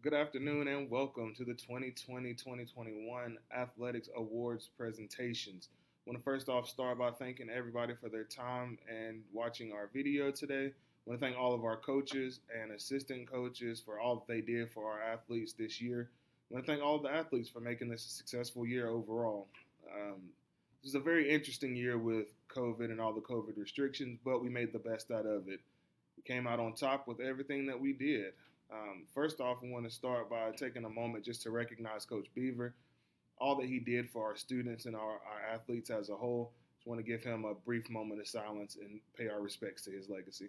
Good afternoon and welcome to the 2020-2021 Athletics Awards presentations. I want to first off start by thanking everybody for their time and watching our video today. I want to thank all of our coaches and assistant coaches for all that they did for our athletes this year. I want to thank all of the athletes for making this a successful year overall. This is a very interesting year with COVID and all the COVID restrictions, but we made the best out of it. We came out on top with everything that we did. First off, I want to start by taking a moment just to recognize Coach Beaver, all that he did for our students and our athletes as a whole. Just want to give him a brief moment of silence and pay our respects to his legacy.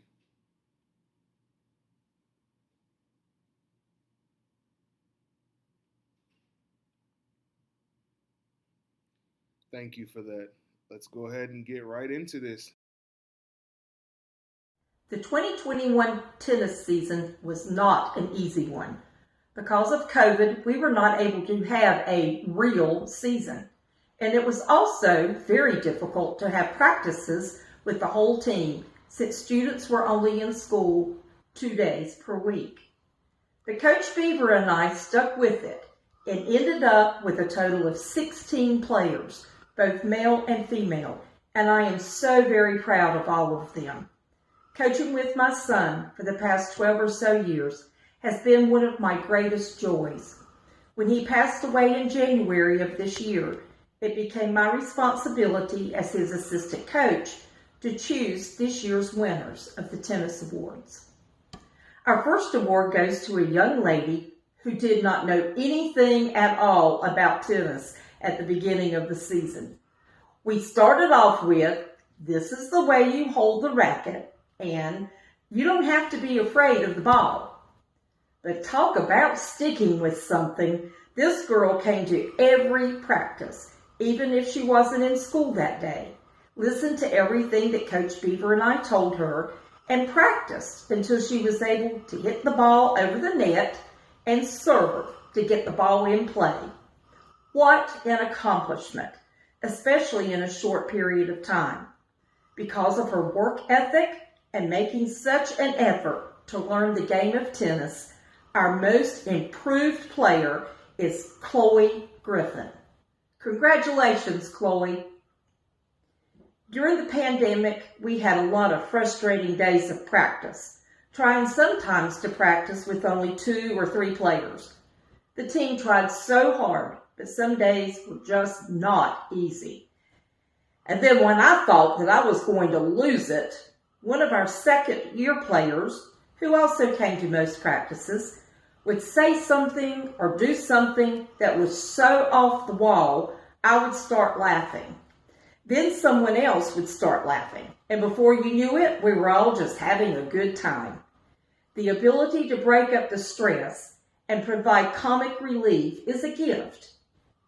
Thank you for that. Let's go ahead and get right into this. The 2021 tennis season was not an easy one. Because of COVID, we were not able to have a real season. And it was also very difficult to have practices with the whole team since students were only in school 2 days per week. But Coach Beaver and I stuck with it and ended up with a total of 16 players, both male and female, and I am so very proud of all of them. Coaching with my son for the past 12 or so years has been one of my greatest joys. When he passed away in January of this year, it became my responsibility as his assistant coach to choose this year's winners of the tennis awards. Our first award goes to a young lady who did not know anything at all about tennis at the beginning of the season. We started off with, "This is the way you hold the racket," and "You don't have to be afraid of the ball." But talk about sticking with something. This girl came to every practice, even if she wasn't in school that day, listened to everything that Coach Beaver and I told her, and practiced until she was able to hit the ball over the net and serve to get the ball in play. What an accomplishment, especially in a short period of time. Because of her work ethic and making such an effort to learn the game of tennis, our most improved player is Chloe Griffin. Congratulations, Chloe. During the pandemic, we had a lot of frustrating days of practice, trying sometimes to practice with only 2 or 3 players. The team tried so hard, but some days were just not easy. And then when I thought that I was going to lose it, one of our second-year players, who also came to most practices, would say something or do something that was so off the wall, I would start laughing. Then someone else would start laughing, and before you knew it, we were all just having a good time. The ability to break up the stress and provide comic relief is a gift,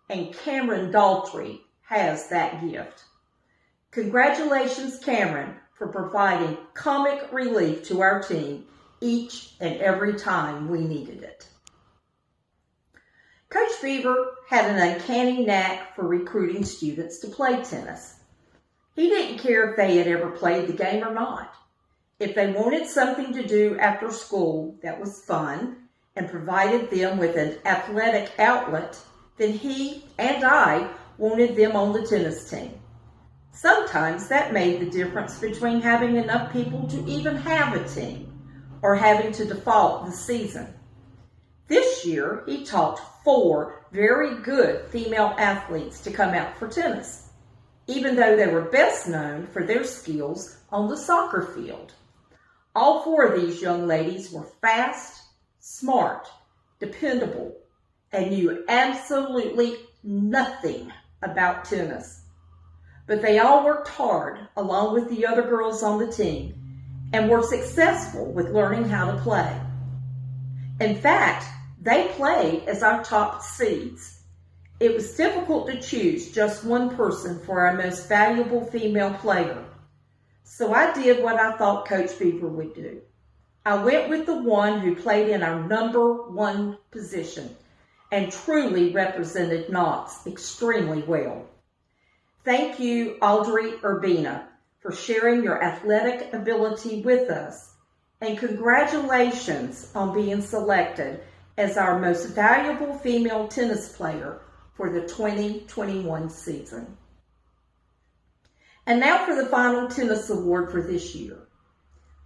and Cameron Daltrey has that gift. Congratulations, Cameron, for providing comic relief to our team each and every time we needed it. Coach Beaver had an uncanny knack for recruiting students to play tennis. He didn't care if they had ever played the game or not. If they wanted something to do after school that was fun and provided them with an athletic outlet, then he and I wanted them on the tennis team. Sometimes that made the difference between having enough people to even have a team or having to default the season. This year, he taught 4 very good female athletes to come out for tennis, even though they were best known for their skills on the soccer field. All 4 of these young ladies were fast, smart, dependable, and knew absolutely nothing about tennis. But they all worked hard along with the other girls on the team and were successful with learning how to play. In fact, they played as our top seeds. It was difficult to choose just one person for our most valuable female player. So I did what I thought Coach Beaver would do. I went with the one who played in our number 1 position and truly represented Knox extremely well. Thank you, Audrey Urbina, for sharing your athletic ability with us, and congratulations on being selected as our most valuable female tennis player for the 2021 season. And now for the final tennis award for this year.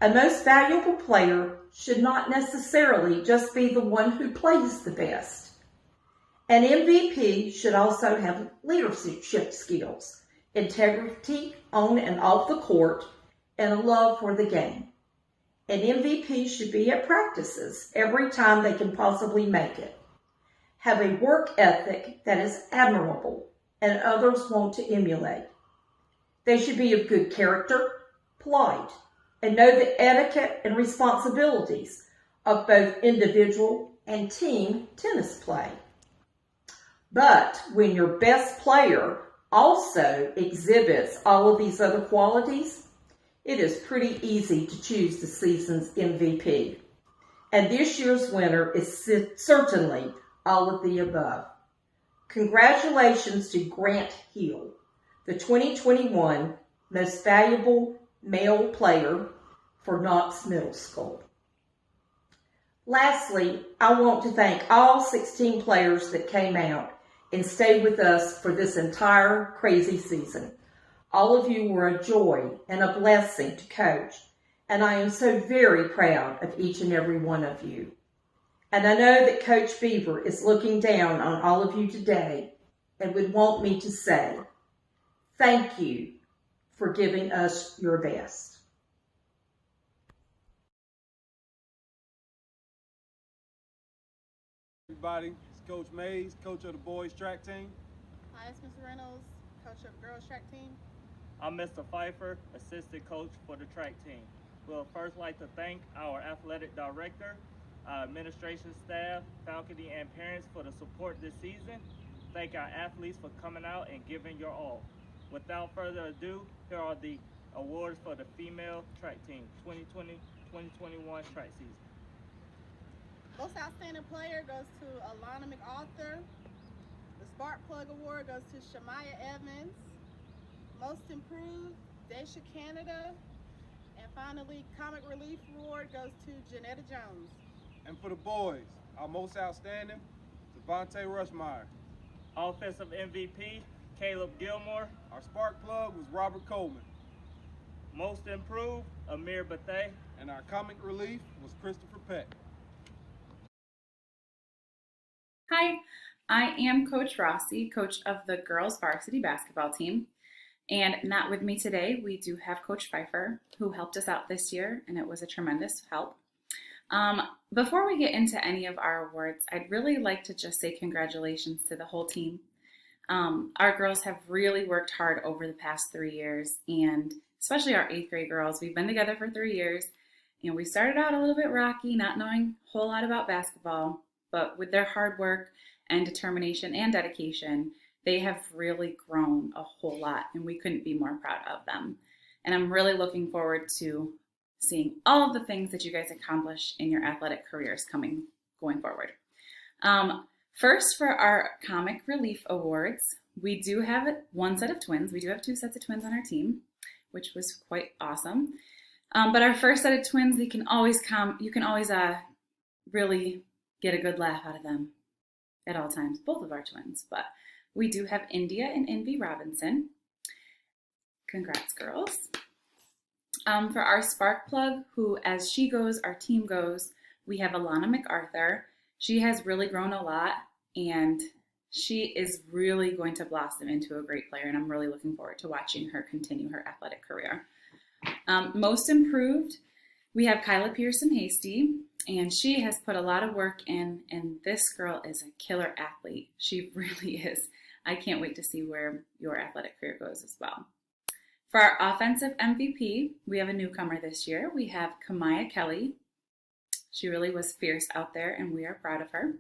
A most valuable player should not necessarily just be the one who plays the best. An MVP should also have leadership skills, integrity on and off the court, and a love for the game. An MVP should be at practices every time they can possibly make it. Have a work ethic that is admirable and others want to emulate. They should be of good character, polite, and know the etiquette and responsibilities of both individual and team tennis play. But when your best player also exhibits all of these other qualities, it is pretty easy to choose the season's MVP. And this year's winner is certainly all of the above. Congratulations to Grant Hill, the 2021 Most Valuable Male Player for Knox Middle School. Lastly, I want to thank all 16 players that came out and stayed with us for this entire crazy season. All of you were a joy and a blessing to coach, and I am so very proud of each and every one of you. And I know that Coach Beaver is looking down on all of you today and would want me to say, thank you for giving us your best. Everybody, it's Coach Mays, coach of the boys track team. Hi, it's Ms. Reynolds, coach of the girls track team. I'm Mr. Pfeiffer, assistant coach for the track team. We'll first like to thank our athletic director, administration staff, faculty, and parents for the support this season. Thank our athletes for coming out and giving your all. Without further ado, here are the awards for the female track team 2020-2021 track season. Most outstanding player goes to Alana McArthur. The Spark Plug Award goes to Shamaya Evans. Most improved, Daisha Canada. And finally, Comic Relief Award goes to Janetta Jones. And for the boys, our most outstanding, Devontae Rushmeyer. Offensive MVP, Caleb Gilmore. Our spark plug was Robert Coleman. Most improved, Amir Bethay. And our comic relief was Christopher Peck. Hi, I am Coach Rossi, coach of the girls varsity basketball team. And not with me today, we do have Coach Pfeiffer, who helped us out this year, and it was a tremendous help. Before we get into any of our awards, I'd really like to just say congratulations to the whole team. Our girls have really worked hard over the past 3 years, and especially our 8th grade girls. We've been together for 3 years, and we started out a little bit rocky, not knowing a whole lot about basketball, but with their hard work and determination and dedication, they have really grown a whole lot, and we couldn't be more proud of them. And I'm really looking forward to seeing all of the things that you guys accomplish in your athletic careers going forward. First, for our Comic Relief Awards, we do have one set of twins. We do have 2 sets of twins on our team, which was quite awesome. But our first set of twins, you can always really get a good laugh out of them at all times, both of our twins. But we do have India and Envy Robinson. Congrats, girls. For our spark plug, who as she goes, our team goes, we have Alana McArthur. She has really grown a lot, and she is really going to blossom into a great player, and I'm really looking forward to watching her continue her athletic career. Most improved, we have Kyla Pearson Hasty, and she has put a lot of work in, and this girl is a killer athlete. She really is. I can't wait to see where your athletic career goes as well. For our offensive MVP, we have a newcomer this year. We have Kamaya Kelly. She really was fierce out there, and we are proud of her.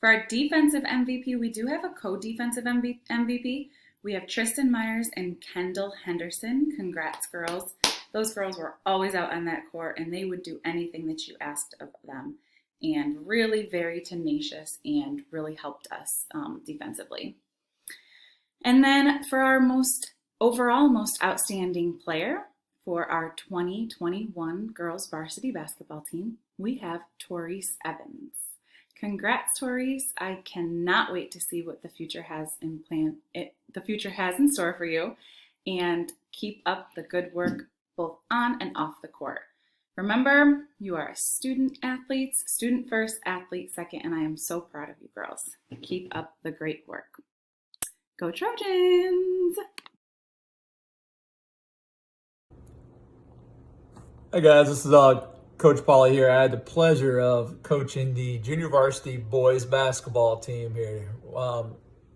For our defensive MVP, we do have a co-defensive MVP. We have Tristan Myers and Kendall Henderson. Congrats, girls. Those girls were always out on that court, and they would do anything that you asked of them, and really very tenacious and really helped us defensively. And then for our most outstanding player for our 2021 girls varsity basketball team, we have Taurese Evans. Congrats, Tories. I cannot wait to see what the future has in store for you, and keep up the good work both on and off the court. Remember, you are student athletes, student first, athlete second, and I am so proud of you girls. Keep up the great work. Go Trojans! Hey guys, this is Coach Pauly here. I had the pleasure of coaching the junior varsity boys basketball team here.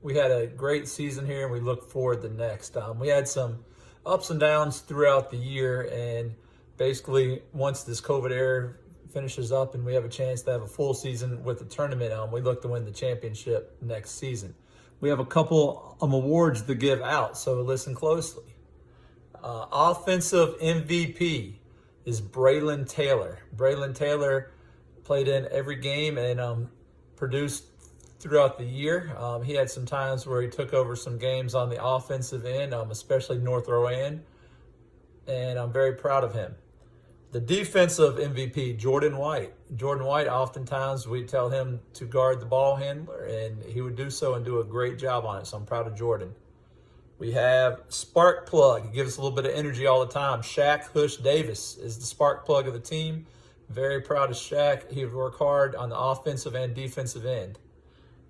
We had a great season here and we look forward to next. We had some ups and downs throughout the year, and basically once this COVID era finishes up and we have a chance to have a full season with the tournament, we look to win the championship next season. We have a couple awards to give out, so listen closely. Offensive MVP is Braylon Taylor. Braylon Taylor played in every game and produced throughout the year. He had some times where he took over some games on the offensive end, especially North Row end, and I'm very proud of him. The defensive MVP, Jordan White. Jordan White, oftentimes we tell him to guard the ball handler, and he would do so and do a great job on it, so I'm proud of Jordan. We have Spark Plug. He gives us a little bit of energy all the time. Shaq Hush Davis is the spark plug of the team. Very proud of Shaq. He worked hard on the offensive and defensive end.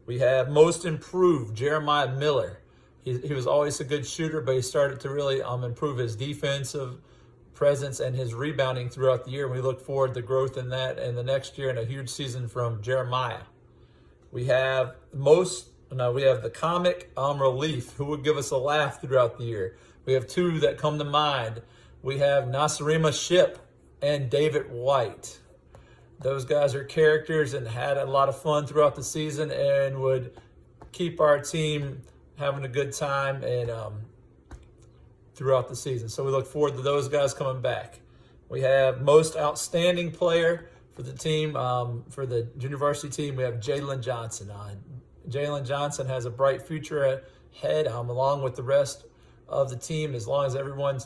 We have Most Improved, Jeremiah Miller. He was always a good shooter, but he started to really improve his defensive presence and his rebounding throughout the year. We look forward to growth in that in the next year and a huge season from Jeremiah. We have the comic relief, who would give us a laugh throughout the year. We have two that come to mind. We have Nasirima Ship and David White. Those guys are characters and had a lot of fun throughout the season and would keep our team having a good time and throughout the season. So we look forward to those guys coming back. We have most outstanding player for the team, for the junior varsity team. We have Jalen Johnson on. Jalen Johnson has a bright future ahead, along with the rest of the team. As long as everyone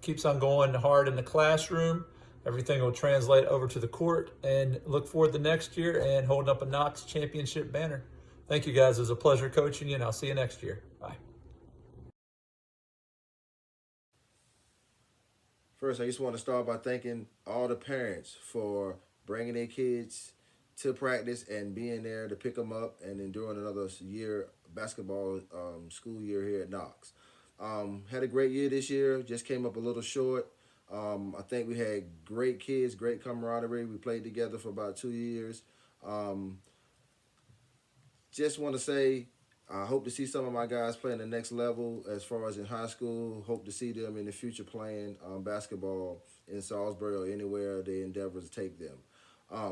keeps on going hard in the classroom, everything will translate over to the court, and look forward to next year and holding up a Knox championship banner. Thank you guys. It was a pleasure coaching you, and I'll see you next year. Bye. First, I just want to start by thanking all the parents for bringing their kids to practice and being there to pick them up and enduring another year basketball school year here at Knox. Had a great year this year, just came up a little short. I think we had great kids, great camaraderie. We played together for about 2 years. Just want to say I hope to see some of my guys playing the next level as far as in high school. Hope to see them in the future playing basketball in Salisbury or anywhere they endeavor to take them.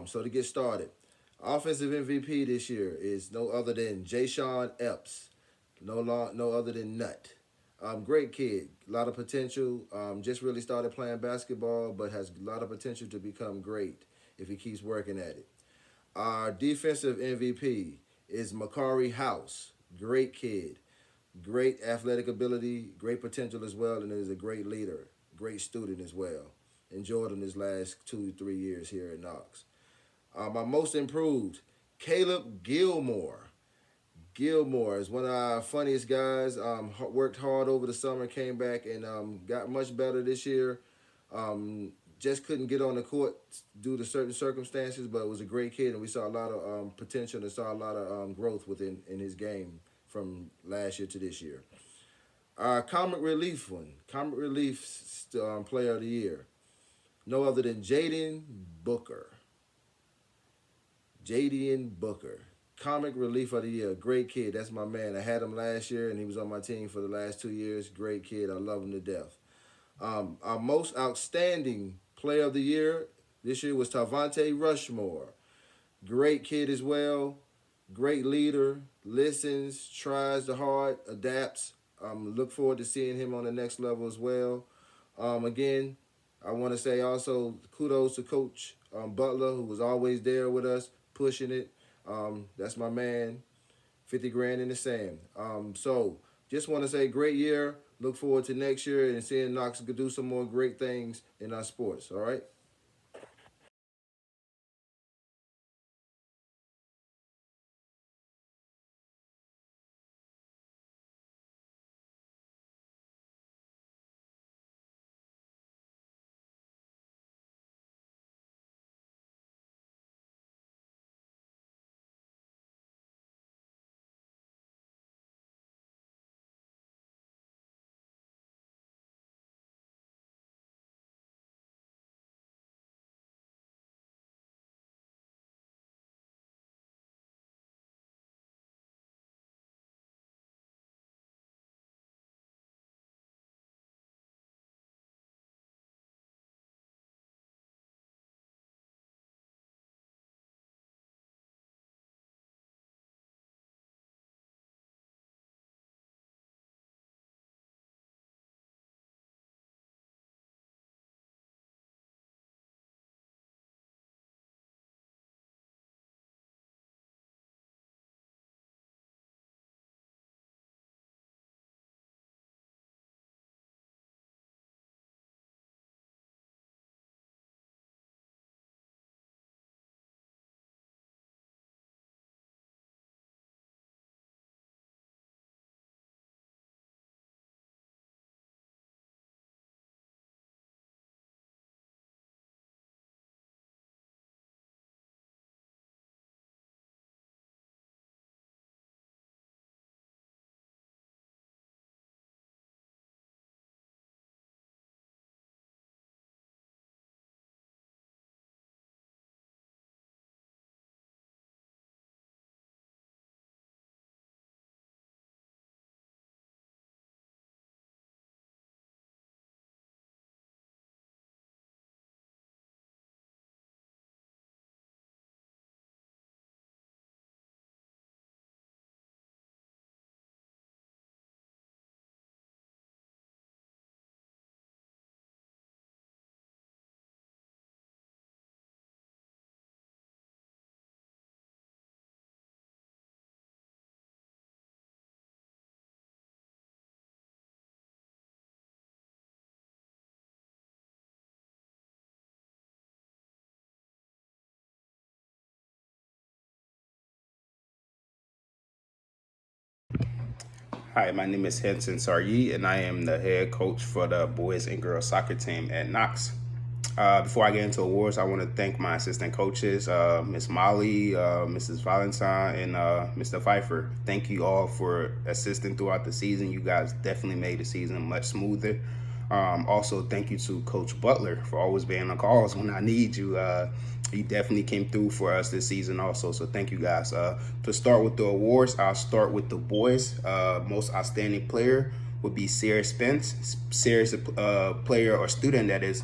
So to get started, offensive MVP this year is no other than Jayshawn Epps, no other than Nut. Great kid, a lot of potential. Just really started playing basketball, but has a lot of potential to become great if he keeps working at it. Our defensive MVP is Makari House. Great kid, great athletic ability, great potential as well, and is a great leader, great student as well. Enjoyed him his last 2-3 years here at Knox. My most improved, Caleb Gilmore. Gilmore is one of our funniest guys. Worked hard over the summer, came back and got much better this year. Just couldn't get on the court due to certain circumstances, but was a great kid, and we saw a lot of potential and saw a lot of growth in his game from last year to this year. Our Comic Relief Player of the Year, no other than Jaden Booker. Comic Relief of the Year, great kid. That's my man. I had him last year, and he was on my team for the last 2 years. Great kid. I love him to death. Our most outstanding Player of the Year this year was Tavante Rushmore. Great kid as well. Great leader. Listens, tries the hard, adapts. Look forward to seeing him on the next level as well. Again, I want to say also kudos to Coach Butler, who was always there with us, pushing it. That's my man, 50 grand in the sand. So just want to say great year. Look forward to next year and seeing Knox do some more great things in our sports. All right. Hi, my name is Henson Saryi, and I am the head coach for the boys and girls soccer team at Knox. Before I get into awards, I want to thank my assistant coaches, Miss Molly, Mrs. Valentine, and Mr. Pfeiffer. Thank you all for assisting throughout the season. You guys definitely made the season much smoother. Also, thank you to Coach Butler for always being on calls when I need you. He definitely came through for us this season also, so thank you guys. To start with the awards, I'll start with the boys. Most outstanding player would be Sarah Spence. Sarah's a player or student that is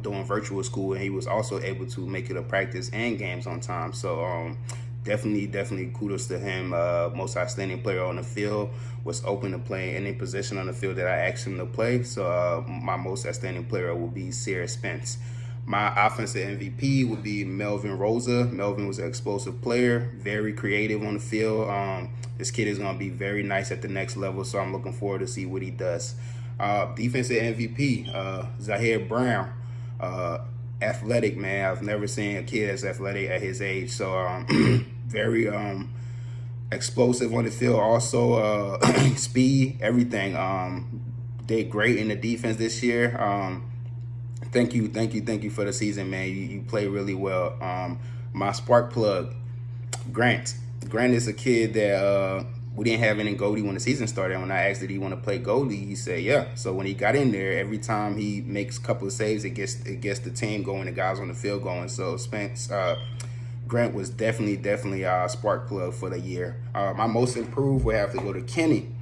doing virtual school, and he was also able to make it a practice and games on time. So definitely kudos to him. Most outstanding player on the field, was open to play any position on the field that I asked him to play. So my most outstanding player will be Sarah Spence. My offensive MVP would be Melvin Rosa. Melvin was an explosive player, very creative on the field. This kid is going to be very nice at the next level, so I'm looking forward to see what he does. Defensive MVP, Zahir Brown. Athletic, man. I've never seen a kid as athletic at his age. So very explosive on the field. Also speed, everything. Did great in the defense this year. Thank you for the season, man. You play really well. My spark plug, Grant. Grant is a kid that we didn't have any goalie when the season started. When I asked did he want to play goalie, he said yeah. So when he got in there, every time he makes a couple of saves, it gets the team going, the guys on the field going. So Grant was definitely our spark plug for the year. My most improved would have to go to Kenny.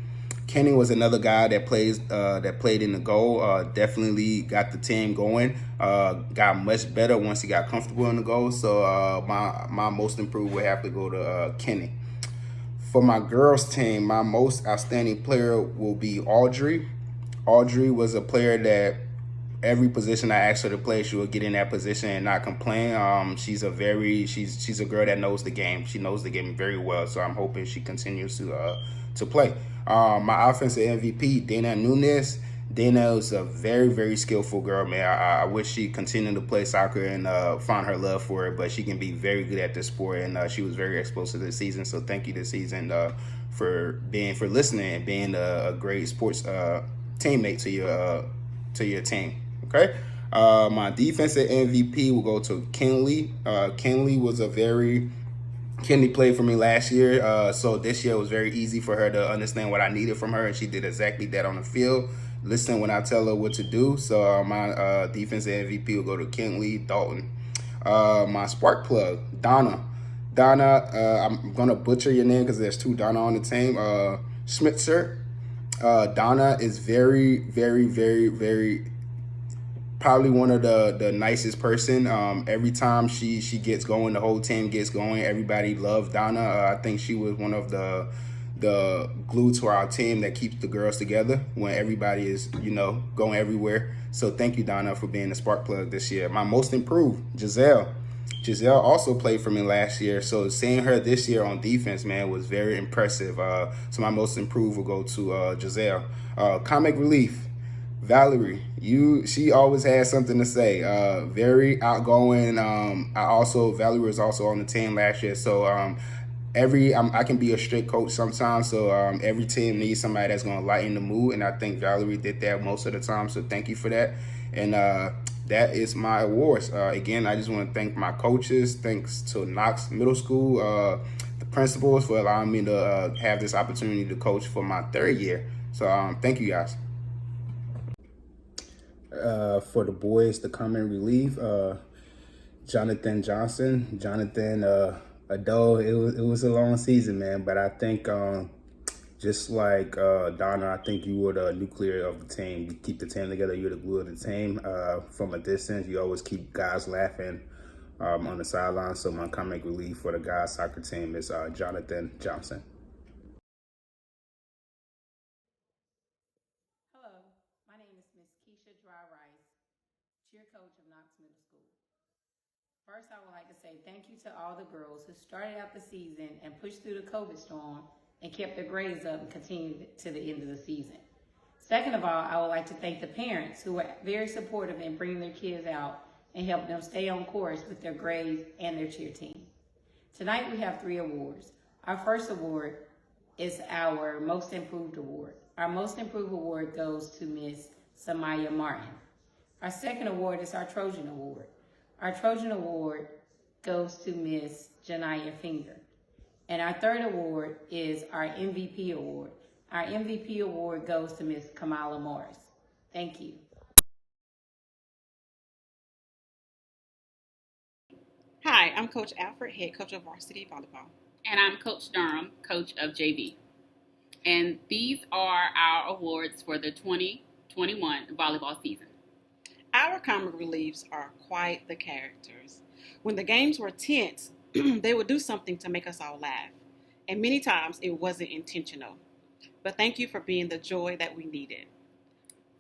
Kenny was another guy that played in the goal. Definitely got the team going. Got much better once he got comfortable in the goal. So my most improved would have to go to Kenny. For my girls team, my most outstanding player will be Audrey. Audrey was a player that every position I asked her to play, she would get in that position and not complain. She's a girl that knows the game. She knows the game very well. So I'm hoping she continues to play. My offensive MVP, Dana Nunez. Dana is a very skillful girl, man. I wish she continued to play soccer and found her love for it, but she can be very good at this sport, and she was very explosive this season. So thank you this season for listening and being a great sports teammate to your team. Okay. My defensive MVP will go to Kenley. Kenley played for me last year, so this year was very easy for her to understand what I needed from her, and she did exactly that on the field. Listen when I tell her what to do. So my defensive MVP will go to Kenley Dalton. My spark plug, Donna. I'm going to butcher your name because there's two Donna on the team. Schmitzer. Donna is very probably one of the nicest person. Every time she gets going, the whole team gets going. Everybody loves Donna. I think she was one of the glue to our team that keeps the girls together when everybody is, going everywhere. So thank you, Donna, for being the spark plug this year. My most improved, Giselle. Giselle also played for me last year. So seeing her this year on defense, man, was very impressive. So my most improved will go to Giselle. Comic relief. Valerie, she always has something to say. Very outgoing. Valerie was also on the team last year, so I can be a strict coach sometimes. So every team needs somebody that's going to lighten the mood, and I think Valerie did that most of the time. So thank you for that. And that is my awards. Again, I just want to thank my coaches. Thanks to Knox Middle School, the principals for allowing me to have this opportunity to coach for my third year. So thank you guys. For the boys, the common relief, Jonathan Johnson. Jonathan, Ado, it was a long season, man, but I think just like Donna, I think you were the nuclear of the team. You keep the team together, you're the glue of the team. From a distance, you always keep guys laughing on the sideline. So my comic relief for the guys soccer team is Jonathan Johnson. Cheer coach of Knox Middle School. First, I would like to say thank you to all the girls who started out the season and pushed through the COVID storm and kept their grades up and continued to the end of the season. Second of all, I would like to thank the parents who were very supportive in bringing their kids out and helping them stay on course with their grades and their cheer team. Tonight, we have 3 awards. Our first award is our Most Improved Award. Our Most Improved Award goes to Miss Samaya Martin. Our second award is our Trojan Award. Our Trojan Award goes to Miss Janiyah Finger. And our third award is our MVP Award. Our MVP Award goes to Miss Kamala Morris. Thank you. Hi, I'm Coach Alfred, head coach of Varsity Volleyball. And I'm Coach Durham, coach of JV. And these are our awards for the 2021 volleyball season. Our comic reliefs are quite the characters. When the games were tense, they would do something to make us all laugh. And many times it wasn't intentional. But thank you for being the joy that we needed.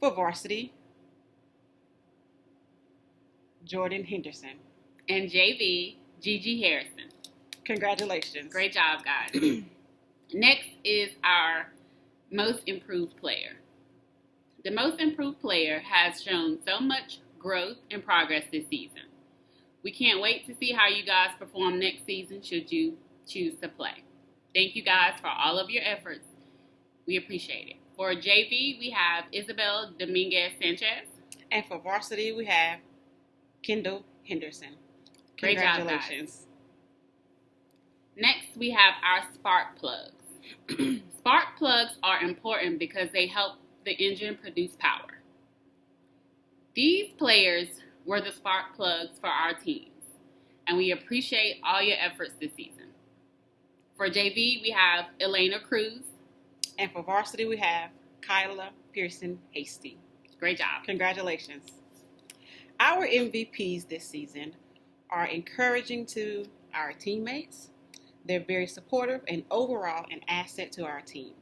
For Varsity, Jordan Henderson. And JV, Gigi Harrison. Congratulations. Great job, guys. Next is our Most Improved Player. The Most Improved Player has shown so much growth and progress this season. We can't wait to see how you guys perform next season should you choose to play. Thank you guys for all of your efforts. We appreciate it. For JV, we have Isabel Dominguez Sanchez. And for Varsity, we have Kendall Henderson. Great job, guys. Next, we have our spark plugs. Spark plugs are important because they help the engine produce power. These players were the spark plugs for our teams, and we appreciate all your efforts this season. For JV, we have Elena Cruz. And for Varsity, we have Kyla Pearson Hasty. Great job. Congratulations. Our MVPs this season are encouraging to our teammates. They're very supportive and overall an asset to our team.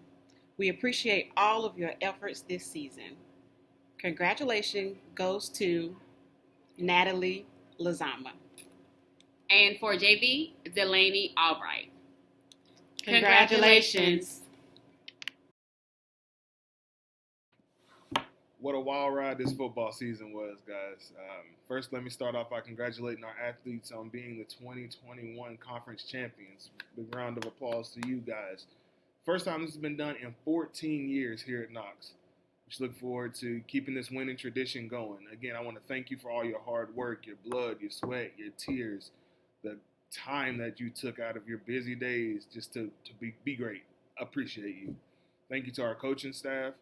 We appreciate all of your efforts this season. Congratulations goes to Natalie Lazama. And for JV, Delaney Albright. Congratulations. What a wild ride this football season was, guys. First, let me start off by congratulating our athletes on being the 2021 conference champions. Big round of applause to you guys. First time this has been done in 14 years here at Knox. We just look forward to keeping this winning tradition going. Again, I want to thank you for all your hard work, your blood, your sweat, your tears, the time that you took out of your busy days just to be great. Appreciate you. Thank you to our coaching staff.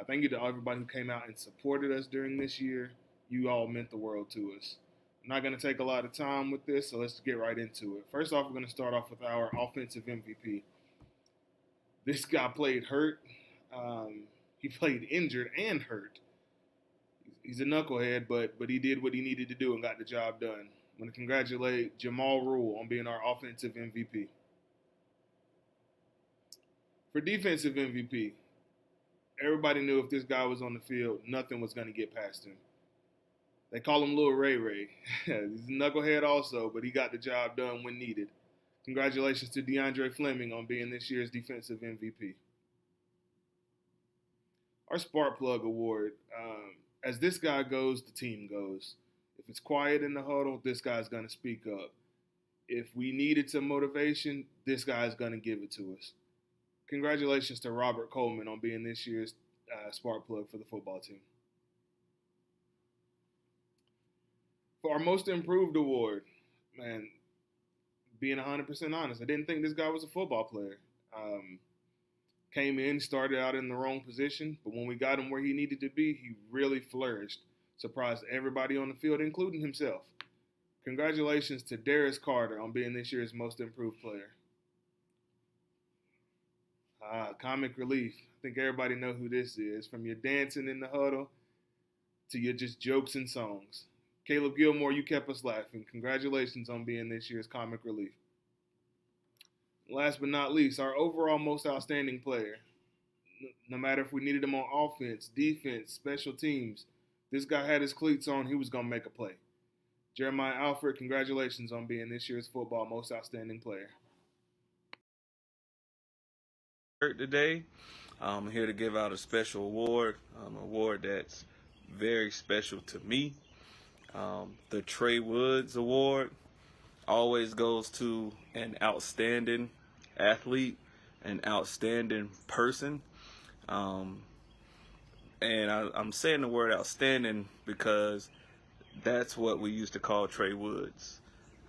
Thank you to everybody who came out and supported us during this year. You all meant the world to us. I'm not going to take a lot of time with this, so let's get right into it. First off, we're going to start off with our offensive MVP. This guy played hurt. He played injured and hurt. He's a knucklehead, but he did what he needed to do and got the job done. I'm going to congratulate Jamal Rule on being our offensive MVP. For defensive MVP, everybody knew if this guy was on the field, nothing was going to get past him. They call him Lil Ray Ray. He's a knucklehead also, but he got the job done when needed. Congratulations to DeAndre Fleming on being this year's defensive MVP. Our Spark Plug Award, as this guy goes, the team goes. If it's quiet in the huddle, this guy's going to speak up. If we needed some motivation, this guy's going to give it to us. Congratulations to Robert Coleman on being this year's Spark Plug for the football team. For our Most Improved Award, man, being 100% honest, I didn't think this guy was a football player. Came in, started out in the wrong position, but when we got him where he needed to be, he really flourished. Surprised everybody on the field, including himself. Congratulations to Darius Carter on being this year's Most Improved Player. Comic relief. I think everybody know who this is. From your dancing in the huddle to your just jokes and songs. Caleb Gilmore, you kept us laughing. Congratulations on being this year's comic relief. Last but not least, our overall most outstanding player. No matter if we needed him on offense, defense, special teams, this guy had his cleats on, he was going to make a play. Jeremiah Alfred, congratulations on being this year's football most outstanding player. Today, I'm here to give out a special award, an award that's very special to me. The Trey Woods Award always goes to an outstanding athlete an outstanding person. And I'm saying the word outstanding because that's what we used to call Trey Woods.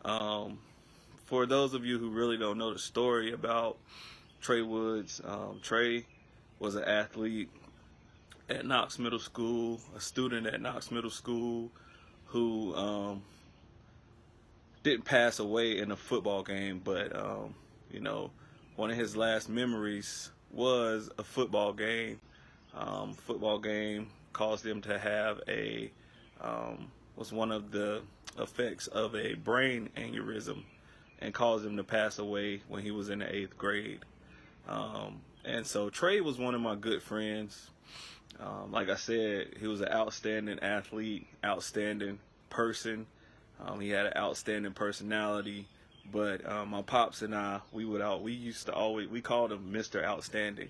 For those of you who really don't know the story about Trey Woods, Trey was an athlete at Knox Middle School, a student at Knox Middle School who didn't pass away in a football game, but you know, one of his last memories was a football game. Football game caused him to have was one of the effects of a brain aneurysm and caused him to pass away when he was in the 8th grade. And so Trey was one of my good friends. Like I said, he was an outstanding athlete, outstanding person. He had an outstanding personality. But my pops and I, we called him Mr. Outstanding.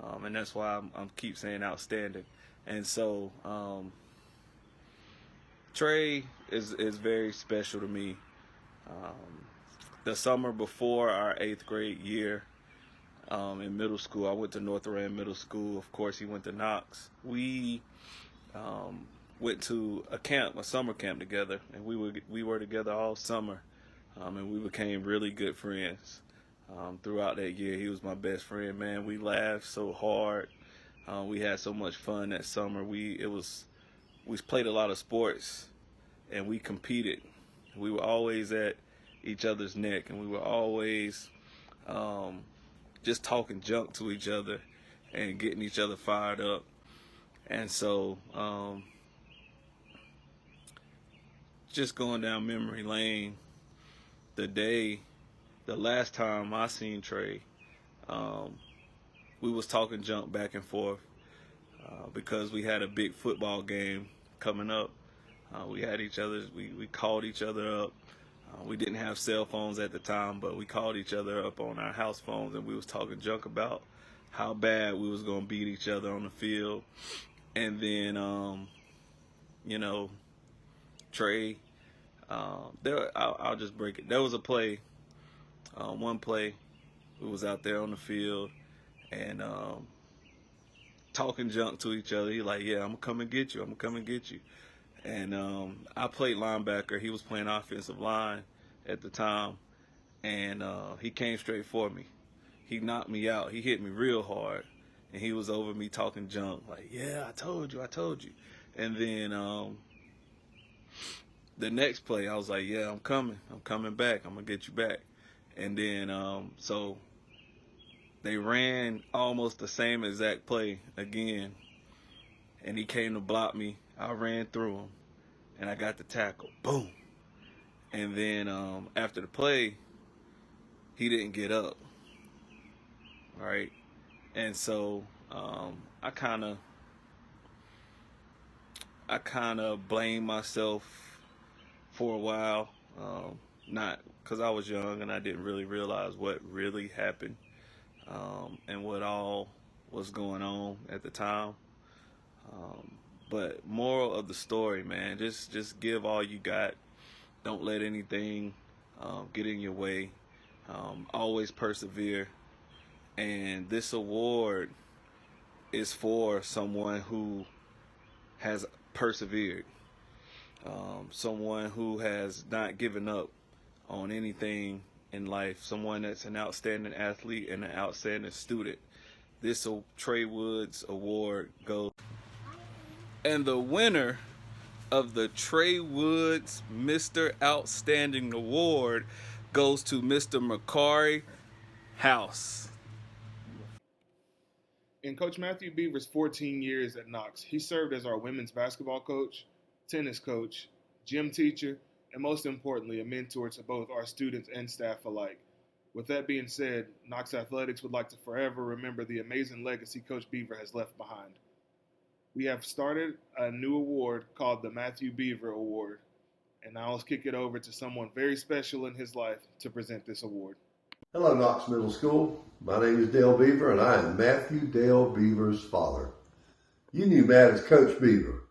And that's why I keep saying outstanding. And so Trey is very special to me. The summer before our 8th grade year in middle school, I went to North Rand Middle School. Of course, he went to Knox. We went to a summer camp together, and we were together all summer, and we became really good friends. Throughout that year, he was my best friend, man. We laughed so hard. We had so much fun that summer. We played a lot of sports, and we competed. We were always at each other's neck, and we were always just talking junk to each other and getting each other fired up. And so just going down memory lane, the last time I seen Trey, we was talking junk back and forth because we had a big football game coming up. We called each other up. We didn't have cell phones at the time, but we called each other up on our house phones, and we was talking junk about how bad we was gonna beat each other on the field. And then, you know, Trey, I'll just break it. There was a play. One play, we was out there on the field and talking junk to each other. He like, yeah, I'm gonna come and get you. I'm gonna come and get you. And I played linebacker. He was playing offensive line at the time, and he came straight for me. He knocked me out. He hit me real hard, and he was over me talking junk. Like, yeah, I told you. And then the next play, I was like, yeah, I'm coming back. I'm gonna get you back. And then, so they ran almost the same exact play again, and he came to block me. I ran through him, and I got the tackle. Boom. And then after the play, he didn't get up. Right? And so I kind of blamed myself for a while. Not because I was young and I didn't really realize what really happened and what all was going on at the time. But moral of the story, man, just give all you got. Don't let anything get in your way. Always persevere. And this award is for someone who has persevered. Someone who has not given up on anything in life. Someone that's an outstanding athlete and an outstanding student. This Trey Woods award goes. And the winner of the Trey Woods Mr. Outstanding Award goes to Mr. Makari House. In Coach Matthew Beaver's 14 years at Knox, he served as our women's basketball coach, tennis coach, gym teacher, and most importantly, a mentor to both our students and staff alike. With that being said, Knox Athletics would like to forever remember the amazing legacy Coach Beaver has left behind. We have started a new award called the Matthew Beaver Award, and now let's kick it over to someone very special in his life to present this award. Hello, Knox Middle School. My name is Dale Beaver, and I am Matthew Dale Beaver's father. You knew Matt as Coach Beaver.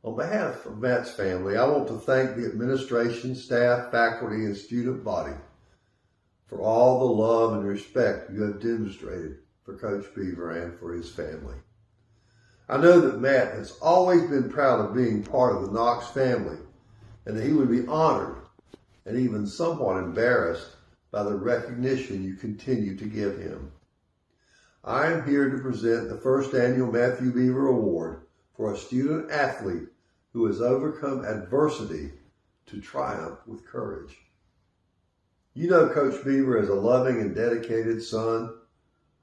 On behalf of Matt's family, I want to thank the administration, staff, faculty, and student body for all the love and respect you have demonstrated for Coach Beaver and for his family. I know that Matt has always been proud of being part of the Knox family and that he would be honored and even somewhat embarrassed by the recognition you continue to give him. I am here to present the first annual Matthew Beaver Award for a student athlete who has overcome adversity to triumph with courage. You know Coach Beaver as a loving and dedicated son,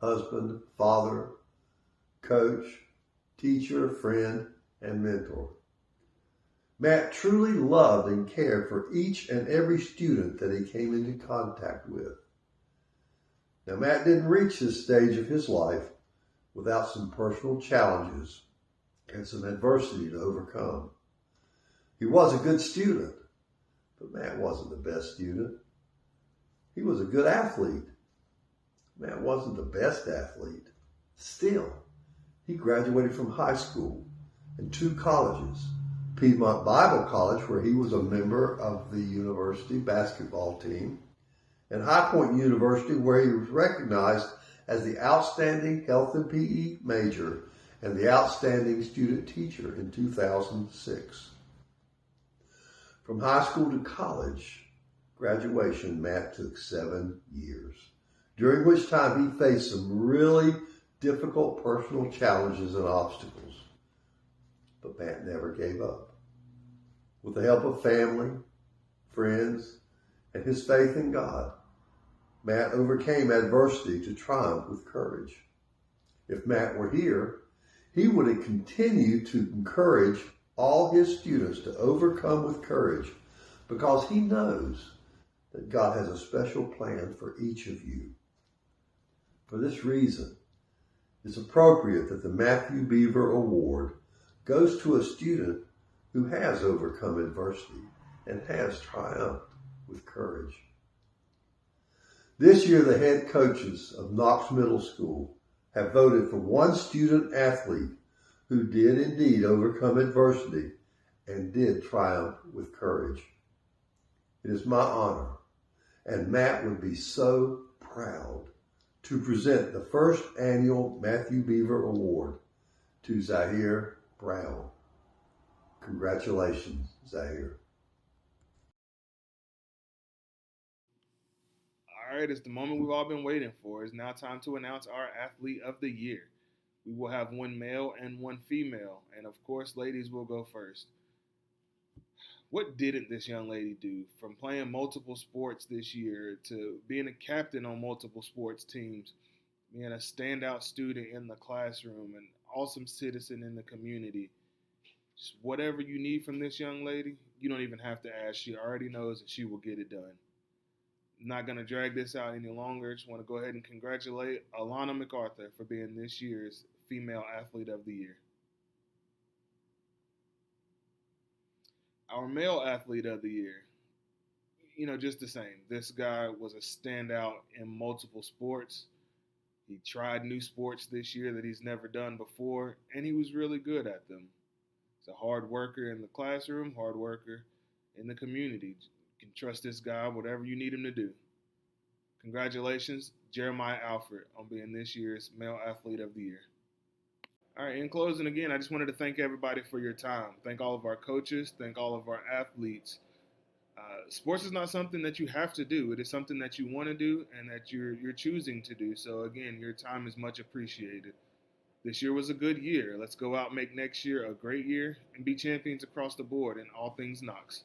husband, father, coach, teacher, friend, and mentor. Matt truly loved and cared for each and every student that he came into contact with. Now, Matt didn't reach this stage of his life without some personal challenges and some adversity to overcome. He was a good student, but Matt wasn't the best student. He was a good athlete. Matt wasn't the best athlete. Still, he graduated from high school and 2 colleges. Piedmont Bible College, where he was a member of the university basketball team, and High Point University, where he was recognized as the outstanding health and PE major and the outstanding student teacher in 2006. From high school to college graduation, Matt took 7 years, during which time he faced some really difficult personal challenges and obstacles. But Matt never gave up. With the help of family, friends, and his faith in God, Matt overcame adversity to triumph with courage. If Matt were here, he would have continued to encourage all his students to overcome with courage because he knows that God has a special plan for each of you. For this reason, it's appropriate that the Matthew Beaver Award goes to a student who has overcome adversity and has triumphed with courage. This year, the head coaches of Knox Middle School have voted for one student athlete who did indeed overcome adversity and did triumph with courage. It is my honor, and Matt would be so proud to present the first annual Matthew Beaver Award to Zahir Brown. Congratulations, Zahir. All right, it's the moment we've all been waiting for. It's now time to announce our Athlete of the Year. We will have one male and one female, and of course, ladies will go first. What didn't this young lady do? From playing multiple sports this year to being a captain on multiple sports teams, being a standout student in the classroom, an awesome citizen in the community. Just whatever you need from this young lady, you don't even have to ask. She already knows that she will get it done. I'm not going to drag this out any longer. Just want to go ahead and congratulate Alana MacArthur for being this year's Female Athlete of the Year. Our Male Athlete of the Year, just the same. This guy was a standout in multiple sports. He tried new sports this year that he's never done before, and he was really good at them. He's a hard worker in the classroom, hard worker in the community. You can trust this guy, whatever you need him to do. Congratulations, Jeremiah Alfred, on being this year's Male Athlete of the Year. All right, in closing, again, I just wanted to thank everybody for your time. Thank all of our coaches. Thank all of our athletes. Sports is not something that you have to do. It is something that you want to do and that you're choosing to do. So, again, your time is much appreciated. This year was a good year. Let's go out and make next year a great year and be champions across the board in all things Knox.